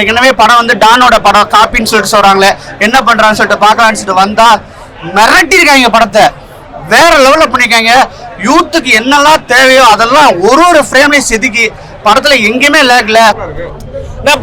ஏற்கனவே படம் வந்து டானோட படம் காப்பின்னு சொல்லிட்டு சொல்றாங்களே, என்ன பண்றான்னு சொல்லிட்டு பார்க்கலான்னு சொல்லிட்டு வந்தா மிரட்டி இருக்காங்க. படத்தை வேற லெவல்ல பண்ணிருக்காங்க. யூத்துக்கு என்னெல்லாம் தேவையோ அதெல்லாம் ஒரு ஃப்ரேம்லையும் செதுக்கி படத்துல எங்கேயுமே லேக்ல.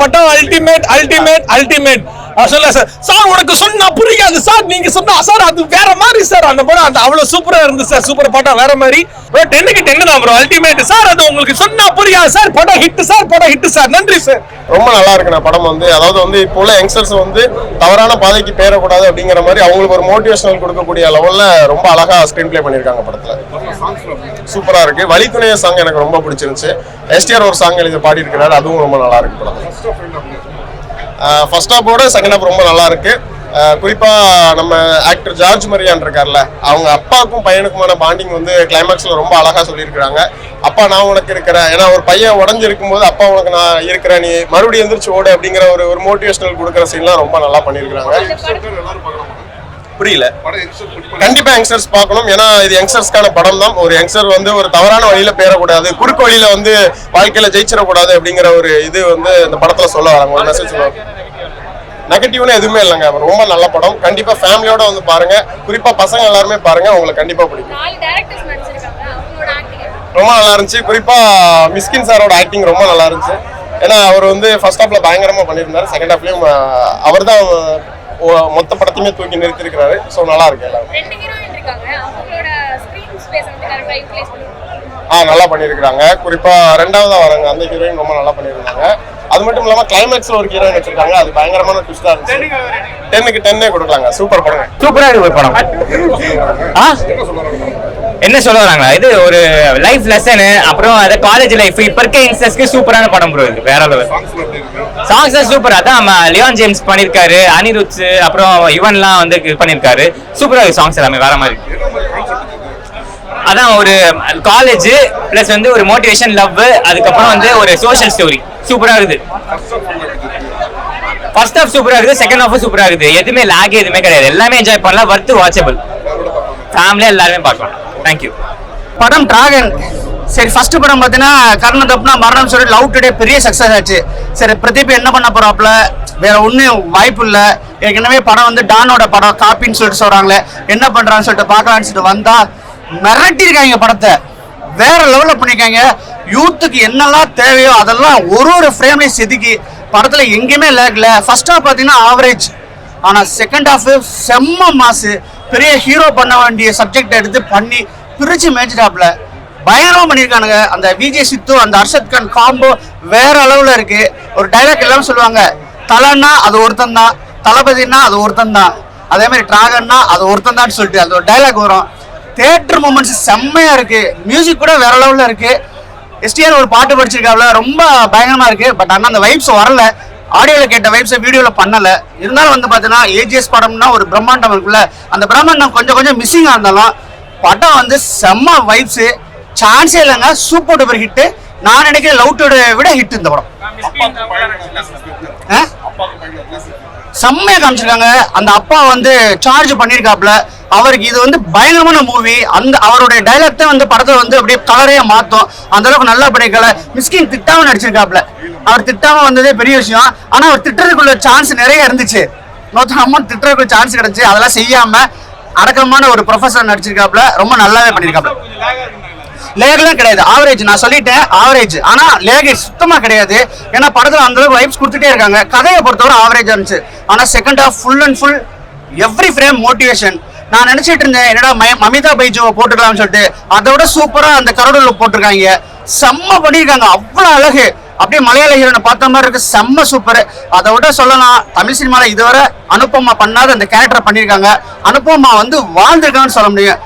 படம் அல்டிமேட் அல்டிமேட் அல்டிமேட். சொல்ல சார் உனக்கு சொன்னா புரியாது சார், நீங்க சொன்னா சார் அது வேற மாதிரி சார். அந்த படம் அந்த அவ்வளவு சூப்பரா இருந்து சார். சூப்பர் படம் வேற மாதிரி. 10க்கு 10 தான் ப்ரோ. Ultimate sir. அது உங்களுக்கு சொன்னா புரியாது சார். படம் ஹிட் சார், படம் ஹிட் சார். நன்றி சார். ரொம்ப நல்லா இருக்கு படம் வந்து. அதாவது வந்து இப்போ உள்ள யங்ஸ்டர்ஸ் வந்து தவறான பாதைக்கு பேரக்கூடாது அப்படிங்கிற மாதிரி அவங்களுக்கு ஒரு மோட்டிவேஷனல் கொடுக்கக்கூடிய லெவல்ல ரொம்ப அழகா ஸ்கிரீன் பிளே பண்ணிருக்காங்க படத்துல. சூப்பரா இருக்கு. வழித்துணைய சாங் எனக்கு ரொம்ப பிடிச்சிருந்துச்சு. எஸ்டிஆர் ஒரு சாங் எழுதி பாடி இருக்கிறாரு, அதுவும் ரொம்ப நல்லா இருக்கு படத்துல. ஃபர்ஸ்ட் ஹாஃபோட செகண்ட் ஹாஃப் ரொம்ப நல்லா இருக்கு. குறிப்பா நம்ம ஆக்டர் ஜார்ஜ் மரியான் இருக்கார்ல, அவங்க அப்பாவுக்கும் பையனுக்குமான பாண்டிங் வந்து கிளைமேக்ஸ்ல ரொம்ப அழகா சொல்லியிருக்காங்க. அப்பா நான் உனக்கு இருக்கிறேன், ஏன்னா ஒரு பையன் உடஞ்சிருக்கும் போது அப்பா உனக்கு நான் இருக்கிறேன், நீ மறுபடியும் எந்திரிச்சு ஓடு அப்படிங்கிற ஒரு மோட்டிவேஷனல் கொடுக்குற சீன்லாம் ரொம்ப நல்லா பண்ணியிருக்காங்க. புரியல. கண்டிப்பா யங்ஸ்டர்ஸ் பார்க்கணும், ஏன்னா இது யங்ஸ்டர்ஸ்க்கான படம் தான். ஒரு யங்ஸ்டர் வந்து ஒரு தவறான வழியில பேரக்கூடாது, குறுக்கு வழியில வந்து வாழ்க்கையில ஜெயிச்சிடக்கூடாது அப்படிங்கிற ஒரு இது வந்து இந்த படத்துல சொல்ல வராங்க. ஒரு மெசேஜ் சொல்லுவாங்க. நெகட்டிவ்னு எதுவுமே இல்லைங்க. ரொம்ப நல்ல படம். கண்டிப்பா ஃபேமிலியோட வந்து பாருங்க. குறிப்பா பசங்க எல்லாருமே பாருங்க, உங்களுக்கு கண்டிப்பா பிடிக்கும். ரொம்ப நல்லா இருந்துச்சு. குறிப்பா மிஸ்கின் சாரோட ஆக்டிங் ரொம்ப நல்லா இருந்துச்சு. ஏன்னா அவர் வந்து ஃபர்ஸ்ட் ஹாஃப்ல பயங்கரமா பண்ணியிருந்தாரு. செகண்ட் ஹாஃப்லயும் அவர் தான் மொத்த படத்தையுமே தூக்கி நிறுத்திருக்கிறாரு. ஸோ நல்லா இருக்கு எல்லாரும். நல்லா பண்ணியிருக்கிறாங்க. குறிப்பா ரெண்டாவதா வராங்க அந்த ஹீரோயின் ரொம்ப நல்லா பண்ணியிருந்தாங்க. அது மட்டும் இல்லாம கிளைமேக்ஸ்ல ஒரு ஹீரோயின் வச்சிருக்காங்க, அது பயங்கரமான ட்விஸ்டா இருந்துச்சு. 10க்கு 10 கொடுக்கலாங்க. சூப்பர் படம். சூப்பரா இருக்கு ஒரு படம். என்ன சொல்ல வராங்களா, இது ஒரு லைஃப் லெசன், அப்புறம் அது காலேஜ் லைஃப். இப்ப இருக்க யங்ஸ்டர்ஸ்க்கு சூப்பரான படம் ப்ரோ. இது வேற லெவல். சாங்ஸ் தான் சூப்பர். அதான் லியோன் ஜேம்ஸ் பண்ணிருக்காரு, அனிருத் அப்புறம் இவன்லாம் வந்து பண்ணிருக்காரு. சூப்பரா இருக்கு சாங்ஸ் எல்லாமே வேற மாதிரி. அதான் ஒரு காலேஜ் பிளஸ் வந்து ஒரு மோட்டிவேஷன், லவ், அதுக்கப்புறம் வந்து ஒரு சோஷியல் ஸ்டோரி. சூப்பரா இருக்குது. ஃபர்ஸ்ட் ஹாஃப் சூப்பரா இருக்குது, செகண்ட் ஹாஃப் சூப்பரா இருக்குது. எதுவுமே லாக் எதுவுமே கிடையாது. எல்லாமே என்ஜாய் பண்ணலாம். வர்த் வாட்சபிள். ஃபேமிலியா எல்லாருமே பார்க்கலாம். தேங்க்யூ. படம் டிராகன். சரி, ஃபர்ஸ்ட் படம் பார்த்தீங்கன்னா கர்ணன் தப்புனா மரணம் சொல்லி லவ் டுடே பெரிய சக்ஸஸ் ஆச்சு. சரி, பிரதீப் என்ன பண்ண போறாப்ல, வேற ஒன்றும் வாய்ப்பு இல்லை. ஏற்கனவே படம் வந்து டானோட படம் காப்பின்னு சொல்லிட்டு சொல்றாங்களே, என்ன பண்றான்னு சொல்லிட்டு பார்க்கலான்னு சொல்லிட்டு வந்தா மிரட்டி இருக்காங்க. படத்தை வேற லெவல்ல பண்ணிருக்காங்க. யூத்துக்கு என்னெல்லாம் தேவையோ அதெல்லாம் ஒரு ஃப்ரேம்லையும் செதுக்கி படத்துல எங்கேயுமே லேக்ல. ஃபர்ஸ்ட் ஹாஃப் பார்த்தீங்கன்னா ஆவரேஜ், ஆனா செகண்ட் ஹாஃப் செம்ம மாசு. பெரிய ஹீரோ பண்ண வேண்டிய சப்ஜெக்ட் எடுத்து பண்ணி பிரிச்சு மேய்ச்சிட்டாப்ல பயங்கரமா பண்ணியிருக்கானுங்க. அந்த விஜய் சித்து அந்த அர்ஷத் கான் காம்போ வேற அளவுல இருக்கு. ஒரு டைலாக் எல்லாம் சொல்லுவாங்க, தலைன்னா அது ஒருத்தன் தான், தளபதினா அது ஒருத்தன் தான், அதே மாதிரி டிராகன்னா அது ஒருத்தன் தான் சொல்லிட்டு அது ஒரு டைலாக் வரும். தியேட்டர் மூமெண்ட்ஸ் செம்மையா இருக்கு. மியூசிக் கூட வேற லெவல்ல இருக்கு. எஸ்டிஆர் ஒரு பாட்டு படிச்சிருக்காப்ல, ரொம்ப பயங்கரமா இருக்கு. பட் ஆனால் அந்த வைப்ஸ் வரல. ஆடியோல கேட்ட வைப்ஸை வீடியோல பண்ணல. இருந்தாலும் வந்து பார்த்தீங்கன்னா ஏஜிஎஸ் படம்னா ஒரு பிரம்மாண்டம் இருக்குல்ல, அந்த பிரம்மாண்டம் கொஞ்சம் மிஸ்ஸிங்காக இருந்தாலும் படம் வந்து செம்ம வைப்ஸு. சான்ஸே இல்லைங்க. Super duper hit. நான் நினைக்கிறேன் லவ் டுடே விட ஹிட் இந்த படம். செம்மையா காமிச்சிருக்காங்க. அந்த அப்பா வந்து சார்ஜ் பண்ணியிருக்காப்ல. அவருக்கு இது வந்து பயங்கரமான மூவி. அந்த அவருடைய டைலாக் தான் வந்து படத்தை வந்து அப்படியே கலரையே மாற்றும். அந்த அளவுக்கு நல்லா பண்ணிருக்கல. மிஸ்கின் திட்டாம நடிச்சிருக்காப்ல. அவர் திட்டாம வந்ததே பெரிய விஷயம். ஆனா அவர் திட்டுறதுக்குள்ள சான்ஸ் நிறைய இருந்துச்சு. அம்மா திட்டுறதுக்குள்ள சான்ஸ் கிடைச்சு அதெல்லாம் செய்யாம அடக்கமான ஒரு ப்ரொஃபஸர் நடிச்சிருக்காப்ல. ரொம்ப நல்லாவே பண்ணிருக்காப்ல. லேக்லாம் கிடையாது, ஆவரேஜ். நான் சொல்லிட்டேன் ஆவரேஜ். ஆனா லேக் சுத்தமா கிடையாது. ஏன்னா படத்துல அந்த அளவுக்கு வைப்ஸ் கொடுத்துட்டே இருக்காங்க. கதையை பொறுத்தவரை ஆவரேஜா இருந்துச்சு. ஆனா second half full and full every frame motivation. நான் நினைச்சிட்டு இருந்தேன் என்னடா மமிதா பைஜுவை போட்டுக்கலாம்னு சொல்லிட்டு, அதை விட சூப்பரா அந்த கரோடல போட்டிருக்காங்க. செம்ம பண்ணியிருக்காங்க. அவ்வளவு அழகு. அப்படியே மலையாள ஹீரோனை பார்த்த மாதிரி இருக்கு. செம்ம சூப்பர். அதை விட சொல்லலாம், தமிழ் சினிமால இதுவரை அனுபமா பண்ணாத அந்த கேரக்டர் பண்ணியிருக்காங்க. அனுபமா வந்து வாழ்ந்திருக்காங்கன்னு சொல்ல முடியும்.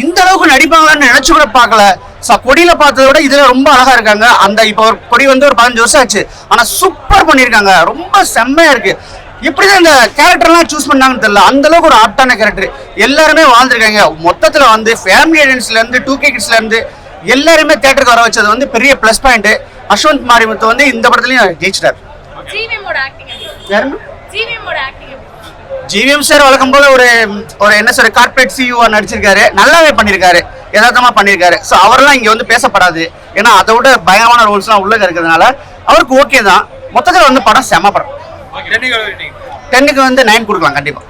இந்த அளவுக்கு நடிப்பாங்களான்னு நினைச்சு கூட பார்க்கல. கொடியில பார்த்ததை விட இதுல ரொம்ப அழகா இருக்காங்க. அந்த இப்போ ஒரு கொடி வந்து ஒரு 15 வருஷம் ஆச்சு, ஆனா சூப்பர் பண்ணியிருக்காங்க. ரொம்ப செம்மையா இருக்கு. இப்படிதான் இந்த கேரக்டர்லாம் சூஸ் பண்ணாங்கன்னு தெரியல. அந்த அளவுக்கு ஒரு ஆப்டான கேரக்டர். எல்லாருமே வாழ்ந்திருக்காங்க. மொத்தத்துல வந்து ஃபேமிலி ஆடியன்ஸ்ல இருந்து 2K கிட்ஸ்ல இருந்து எல்லாருமே தியேட்டருக்கு வர வச்சது வந்து பெரிய பிளஸ் பாயிண்ட். அஸ்வந்த் மாரிமுத்து வந்து இந்த படத்துலயும் ஜெயிச்சிட்டார். ஜிவிஎம் சார் வழக்கம் போல ஒரு என்ன சொல்ற கார்பரேட் சிஇஓ நடிச்சிருக்காரு. நல்லாவே பண்ணியிருக்காரு, யதார்த்தமா பண்ணியிருக்காரு. ஸோ அவரெல்லாம் இங்க வந்து பேசப்படாது. ஏன்னா அதை விட பயங்கரமான ரோல்ஸ்லாம் உள்ள இருக்கிறதுனால அவருக்கு ஓகே தான். மொத்தத்தில் வந்து படம் செம படம். 10க்கு வந்து 9 கொடுக்கலாம் கண்டிப்பா.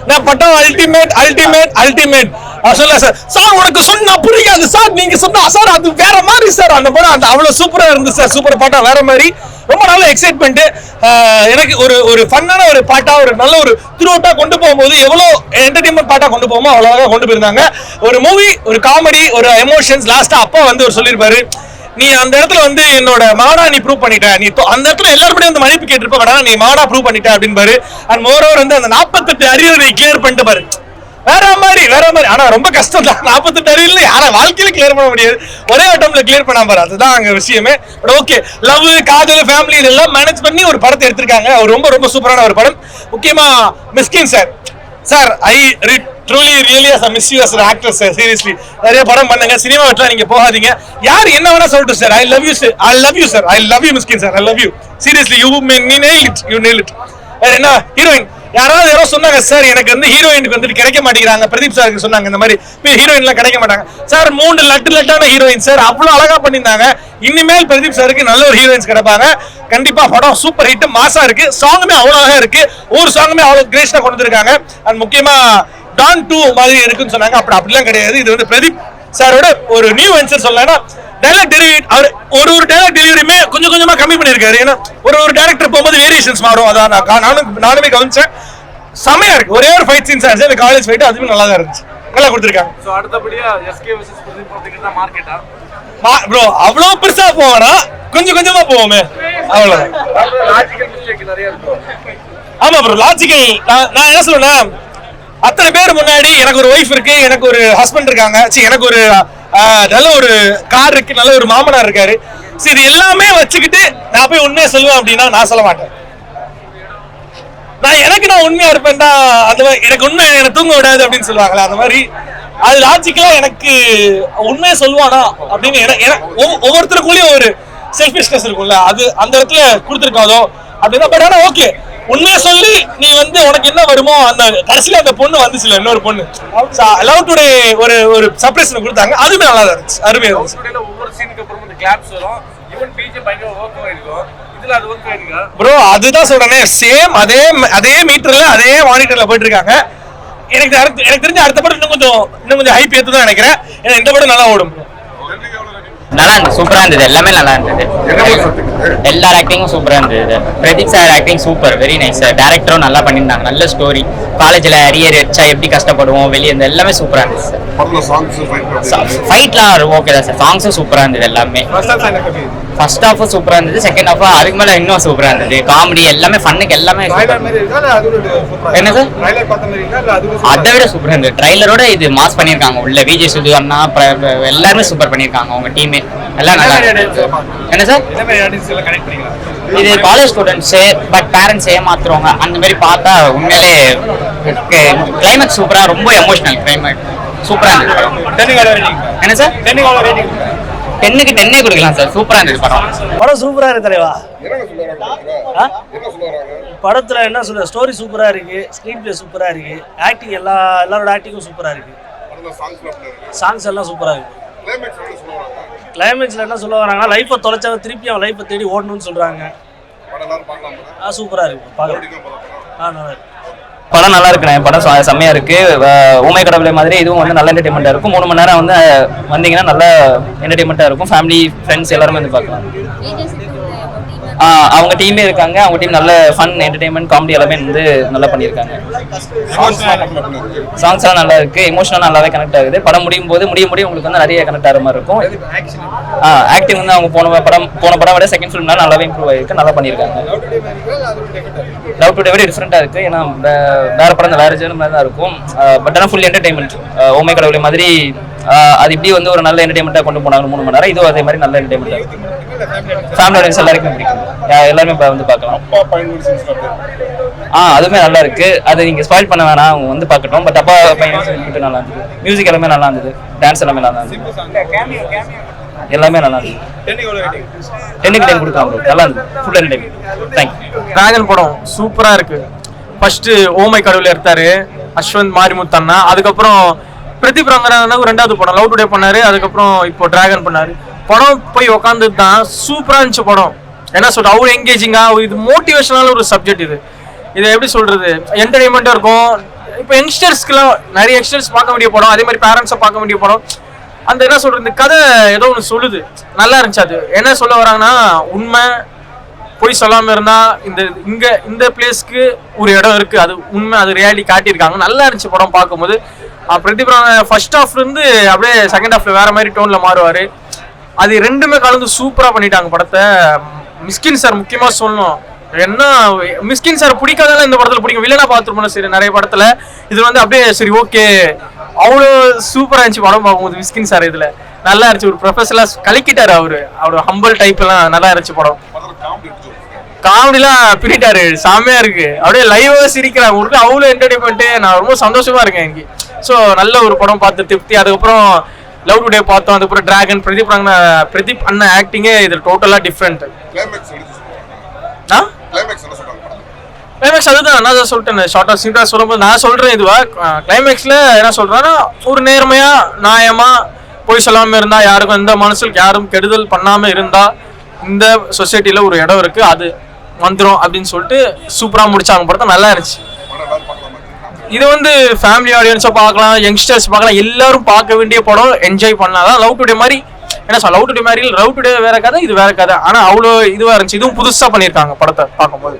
நான் பட்டம் அல்டிமேட் அல்டிமேட் அல்டிமேட் சொல்ல சார். சார் உனக்கு சொன்னா புரியாது சார், நீங்க சொன்னா சார் அது வேற மாதிரி சார். அந்த படம் அந்த அவ்வளவு சூப்பரா இருந்து சார். சூப்பர் பாட்டா வேற மாதிரி ரொம்ப நல்ல எக்ஸைட்மெண்ட். எனக்கு ஒரு ஃபன்னான ஒரு பாட்டா ஒரு நல்ல ஒரு த்ரூட்டா கொண்டு போகும்போது எவ்வளவு என்டர்டைன்மெண்ட் பாட்டா கொண்டு போகுமோ அவ்வளவு கொண்டு போயிருந்தாங்க. ஒரு மூவி, ஒரு காமெடி, ஒரு எமோஷன்ஸ். லாஸ்டா அப்பா வந்து ஒரு சொல்லியிருப்பாரு, நீ அந்த இடத்துல வந்து என்னோட மாடா நீ ப்ரூவ் பண்ணிட்ட, நீ அந்த இடத்துல எல்லாருமே வந்து மன்னிப்பு கேட்டிருப்ப, வேணா நீ மாடா ப்ரூவ் பண்ணிட்ட அப்படின்னு. அண்ட் மோரோவர் வந்து அந்த 48 அரியர் நீ கிளியர் பண்ணிட்டு பாரு. வேற மாதிரி ஆனா ரொம்ப கஷ்டம் தான். 48 அரியர்ல யார வாழ்க்கையில கிளியர் பண்ண முடியாது, ஒரே அட்டம்ல கிளியர் பண்ண பாரு. அதுதான் அங்க விஷயமே. பட் ஓகே, லவ், காதல், ஃபேமிலி இதெல்லாம் மேனேஜ் பண்ணி ஒரு படத்தை எடுத்திருக்காங்க. ரொம்ப ரொம்ப சூப்பரான ஒரு படம். முக்கியமா Mysskin sir. Sir, I truly really as a miss you as an actor sir. seriously நிறைய படம் பண்ணுங்க, சினிமா விட்டுலாம் நீங்க போகாதீங்க. யார் என்ன வேணா சொல்லட்டும் sir, I love you sir, I love you sir, I love you Mysskin sir, I love you seriously. you nail it, you nail it. வேற என்ன ஹீரோயின் யாரோ சொன்னாங்க சார், எனக்கு வந்து ஹீரோயினுக்கு வந்து கிடைக்க மாட்டேங்கிறாங்க. பிரதீப் சாருக்கு சொன்னாங்க இந்த மாதிரி ஹீரோயின்லாம் கிடைக்க மாட்டாங்க சார். 3 லட்டான ஹீரோயின் சார், அவ்வளவு அழகா பண்ணியிருந்தாங்க. இனிமேல் பிரதீப் சாருக்கு நல்ல ஒரு ஹீரோயின்ஸ் கிடைப்பாங்க கண்டிப்பா. படம் சூப்பர் ஹிட், மாசா இருக்கு. சாங்குமே அவ்வளவு அழகா இருக்கு, ஒவ்வொரு சாங்குமே அவ்வளவு கிரேஷனா கொண்டு வந்திருக்காங்க. அண்ட் முக்கியமா டான் 2 மாதிரி இருக்குன்னு சொன்னாங்க. அப்படிலாம் கிடையாது. இது வந்து பிரதீப் சாரோட ஒரு நியூ வெஞ்சர் சொல்லலாம். டைலாக் டெலிவரி அவர் ஒரு டைலாக் டெலிவரியுமே கொஞ்சம் கொஞ்சமா கம்மி பண்ணிருக்காரு. ஏன்னா ஒரு டைரக்டர் போகும்போது வேரியேஷன்ஸ் மாறும். அதான் நானுமே கவனிச்சேன். செமையா இருக்கு. ஒரே ஒரு ஃபைட் சீன்ஸ் ஆச்சு, அந்த காலேஜ் ஃபைட், அதுவும் நல்லா தான் இருந்துச்சு. நல்லா கொடுத்துருக்காங்க. சோ அடுத்தபடியா எஸ்கே வெர்சஸ் பிரதீப் அப்படிங்கறத மார்க்கெட்டா ப்ரோ அவ்வளவு பெருசா போவானா, கொஞ்சம் கொஞ்சமா போவோமே, அவ்வளவுதான். லாஜிக்கல் மிஸ்டேக் நிறைய இருக்கும். ஆமா ப்ரோ, லாஜிக்கல். நான் என்ன சொல்லுவேன்னா, அத்தனை பேர் முன்னாடி எனக்கு ஒரு ஒய்ஃப் இருக்கு, எனக்கு ஒரு ஹஸ்பண்ட் இருக்காங்க, எனக்கு ஒரு நல்ல ஒரு கார் இருக்கு, நல்ல ஒரு மாமனார் இருக்காரு. சரி, எல்லாமே வச்சுக்கிட்டு நான் போய் உண்மையை சொல்லுவேன் அப்படின்னா நான் சொல்ல மாட்டேன். நான் உண்மையா இருப்பேன் தான். அந்த மாதிரி எனக்கு உண்மை எனக்கு தூங்க விடாது அப்படின்னு சொல்லுவாங்களா, அந்த மாதிரி அது லாஜிக்கலா எனக்கு உண்மையை சொல்லுவானா அப்படின்னு ஒவ்வொருத்தருக்குள்ளேயும் ஒரு செல்ஃபிஷ்னஸ் இருக்கும்ல, அது அந்த இடத்துல கொடுத்துருக்காதோ அப்படின்னா. பட் ஆனா ஓகே, உண்மையை சொல்லி நீ வந்து உனக்கு என்ன வருமோ அந்த கடைசியில அந்த பொண்ணு வந்துச்சுல, இன்னொரு பொண்ணு லவ் டுடே ஒரு சர்ப்ரைஸ் கொடுத்தாங்க. அதுவுமே நல்லா இருந்துச்சு, அருமையா இருந்துச்சு. ஒவ்வொரு சீனுக்கு அப்புறம் இந்த கிளாப்ஸ் வரும், ஈவன் பிஜே பயங்கர வர்க் ஆயிருக்கும். இதுல அது வர்க் ஆயிருக்கா ப்ரோ? அதுதான் சொல்றேனே, சேம் அதே மீட்டர்ல அதே மானிட்டர்ல போயிட்டு இருக்காங்க. எனக்கு தெரிஞ்ச அடுத்த படம் இன்னும் கொஞ்சம் ஹைப் ஏத்து தான் நினைக்கிறேன். ஏன்னா இந்த படம் நல்லா ஓடும். நல்லா இருந்தது, சூப்பரா இருந்தது, எல்லாமே நல்லா இருந்தது. எல்லா ஆக்டிங்கும் சூப்பரா இருந்தது. Pradeep sir acting super, very nice. டைரக்டரும் நல்லா பண்ணியிருந்தாங்க. நல்ல ஸ்டோரி, காலேஜ்ல அரியர் வச்சா எப்படி கஷ்டப்படுவோம் வெளியே இருந்து, எல்லாமே சூப்பரா இருந்துச்சு சார். ஃபைட்லாம் ஓகே தான் சார், சாங்ஸும் சூப்பரா இருந்தது எல்லாமே. ஃபர்ஸ்ட் ஹாஃப் சூப்பரா இருந்தது, செகண்ட் ஹாஃப் அதுக்கு மேல இன்னும் சூப்பரா இருந்தது. காமெடி எல்லாமே ஃபன்னுக்கு எல்லாமே என்ன சார், அதை விட சூப்பரா இருந்தது. ட்ரைலரோட இது மாஸ் பண்ணியிருக்காங்க. உள்ள விஜய் சுது அண்ணா எல்லாருமே சூப்பர் பண்ணியிருக்காங்க. அவங்க டீமே எல்லாம் நல்லா. என்ன சார், இது காலேஜ் ஸ்டூடெண்ட்ஸு பட் பேரண்ட்ஸ் ஏமாத்துறவங்க அந்த மாதிரி பார்த்தா உண்மையிலே கிளைமேக்ஸ் சூப்பரா, ரொம்ப எமோஷனல் கிளைமேக்ஸ் சூப்பரா இருந்தது. என்ன சார், 10க்கு 10 கொடுக்கலாம் சார். சூப்பரா இருந்தது படம் சூப்பரா இருக்கு தலைவா. படத்துல என்ன சொல்ற, ஸ்டோரி சூப்பரா இருக்கு, ஸ்கிரீன் பிளே சூப்பரா இருக்கு, ஆக்டிங் எல்லாரோட ஆக்டிங்கும் சூப்பரா இருக்கு, சாங்ஸ் எல்லாம் சூப்பரா இருக்கு. கிளைமேக்ஸ்ல என்ன சொல்ல வராங்கன்னா, லைஃபை தொலைச்சவன் திருப்பி அவன் லைஃபை தேடி ஓடணும்னு சொல்றாங்க. சூப்பரா இருக்கு, பார்க்கலாம். நல்லா இருக்கு படம். நல்லா இருக்குண்ணே, படம் செம்மையா இருக்கு. ஊமை கடவுளை மாதிரி இதுவும் வந்து நல்ல என்டர்டைன்மெண்டா இருக்கும். 3 மணி நேரம் வந்து வந்தீங்கன்னா நல்ல என்டர்டைன்மெண்டா இருக்கும். ஃபேமிலி ஃப்ரெண்ட்ஸ் எல்லாருமே வந்து பார்க்கலாம். அவங்க டீமே இருக்காங்க, அவங்க டீம் நல்ல ஃபன், என்டர்டைன்மெண்ட், காமெடி எல்லாமே வந்து நல்லா பண்ணியிருக்காங்க. சாங்ஸ்லாம் நல்லா இருக்கு, எமோஷனல் நல்லாவே கனெக்ட் ஆகுது. படம் முடியும் உங்களுக்கு வந்து நிறைய கனெக்ட் ஆகிற மாதிரி இருக்கும். ஆக்டிங் வந்து அவங்க போன படம் விட செகண்ட் ஃபிலிம்னால நல்லாவே இம்ப்ரூவ் ஆயிருக்கு, நல்லா பண்ணியிருக்காங்க. லவ் டுடே விட டிஃப்ரெண்டா இருக்கு. ஏன்னா வேற படம் வேற ஜேர்னல் மாதிரி தான் இருக்கும். பட் ஆனால் ஃபுல் என்டர்டைன்மெண்ட். ஓமை கடவுளை மாதிரி அது இப்படி வந்து ஒரு நல்ல என்டர்டைன்மெண்ட்டாக கொண்டு போனாங்க 3 மணி நேரம். இதுவும் அதே மாதிரி நல்ல என்டர்டைன்மெண்ட். ஃபேமிலி ஆடியன்ஸ் எல்லாருக்குமே பிடிக்கும், எல்லாருமே வந்து பார்க்கலாம். அதுவுமே நல்லா இருக்கு. அது நீங்க ஸ்பாயில் பண்ண வேணாம், அவங்க வந்து பார்க்கட்டும். பட் அப்பா பையன் நல்லா இருந்தது. மியூசிக் எல்லாமே நல்லா இருந்தது, டான்ஸ் எல்லாமே நல்லா இருந்தது, எல்லாமே நல்லா இருந்தது. 10க்கு 10 கொடுக்கலாம். நல்லா இருந்தது, ஃபுல் என்டர்டைன்மெண்ட். தேங்க்யூ. டிராகன் படம் சூப்பரா இருக்கு. ஃபர்ஸ்ட் ஓமை கடவுள் எடுத்தாரு அஸ்வந்த் மாரிமுத்தண்ணா, அதுக்கப்புறம் பிரதீப் ரங்கநாதன் 2வது படம் லவ் டுடே பண்ணாரு, அதுக்கப்புறம் இப்போ டிராகன் பண்ணாரு. படம் போய் உக்காந்து தான் சூப்பரா இருந்துச்சு படம். என்ன சொல்ற அவ்வளோ என்கேஜிங்கா இது மோட்டிவேஷனான ஒரு சப்ஜெக்ட் இது எப்படி சொல்றது என்டர்டைன்மெண்ட்டாக இருக்கும். இப்போ யங்ஸ்டர்ஸ்க்குலாம் நிறைய யங்ஸ்டர்ஸ் பார்க்க வேண்டிய படம், அதே மாதிரி பேரண்ட்ஸை பார்க்க வேண்டிய படம். அந்த என்ன சொல்றது இந்த கதை ஏதோ ஒன்று சொல்லுது, நல்லா இருந்துச்சு. அது என்ன சொல்ல வராங்கன்னா உண்மை போய் சொல்லாமல் இருந்தால் இந்த பிளேஸ்க்கு ஒரு இடம் இருக்குது, அது உண்மை, அது ரியாலிட்டி காட்டியிருக்காங்க. நல்லா இருந்துச்சு படம் பார்க்கும்போது. பிரதீப் ஃபர்ஸ்ட் ஹாஃப்லேருந்து அப்படியே செகண்ட் ஹாஃப்ல வேற மாதிரி டோனில் மாறுவார். அது ரெண்டுமே கலந்து சூப்பராக பண்ணிட்டாங்க படத்தை. மிஸ்கின் சார் முக்கியமாக சொல்லணும். என்ன மிஸ்கின் சார் பிடிக்காதால இந்த படத்தில் பிடிக்கும், வில்லனா பார்த்துருப்போம் சரி நிறைய படத்தில். இது வந்து அப்படியே சரி ஓகே அவ்வளோ சூப்பராக இருந்துச்சு படம் பார்க்கும்போது. மிஸ்கின் சார் இதில் நல்லா இருந்துச்சு, ஒரு ப்ரொஃபஸராக கலக்கிட்டார் அவரோட ஹம்பிள் டைப் எல்லாம் நல்லா இருந்துச்சு படம். காமெடிலாம் பிரிட்டாரு, செம்மையா இருக்கு. அப்படியே லைவா சிரிக்கிறாங்க, ஒரு அவ்வளோ என்டர்டைன்மெண்ட். நான் ரொம்ப சந்தோஷமா இருக்கேன் எனக்கு. ஸோ நல்ல ஒரு படம் பார்த்து திருப்தி. அதுக்கப்புறம் லவ் டுடே பார்த்தோம், அதுக்கப்புறம் டிராகன். பிரதீப் அண்ணன் ஆக்டிங்கே இது டோட்டலாக டிஃப்ரெண்ட். கிளைமேக்ஸ் அதுதான் நான் தான் சொல்லிட்டேன். ஷார்ட் ஆஃப் சீட்டாக சொல்லும்போது நான் சொல்றேன். இதுவா கிளைமேக்ஸ்ல என்ன சொல்றேன்னா ஒரு நேர்மையா நியாயமா போய் சொல்லாமல் இருந்தா, யாருக்கும் எந்த மனசுக்கு யாரும் கெடுதல் பண்ணாம இருந்தா இந்த சொசைட்டில ஒரு இடம் இருக்கு, அது வந்துடும் அப்படின்னு சொல்லிட்டு சூப்பரா முடிச்சாங்க படத்தை. நல்லா இருந்துச்சு. இது வந்து ஃபேமிலி ஆடியன்ஸை பார்க்கலாம், யங்ஸ்டர்ஸ் பார்க்கலாம், எல்லாரும் பார்க்க வேண்டிய படம். என்ஜாய் பண்ணாதான். லவ் டுடே மாதிரி என்ன சொல்ல, லவ் டுடே மாதிரி லவ் டுடே வேற கதை, இது வேற கதை. ஆனா அவ்வளோ இதுவா இருந்துச்சு. இதுவும் புதுசா பண்ணியிருக்காங்க படத்தை பார்க்கும்போது.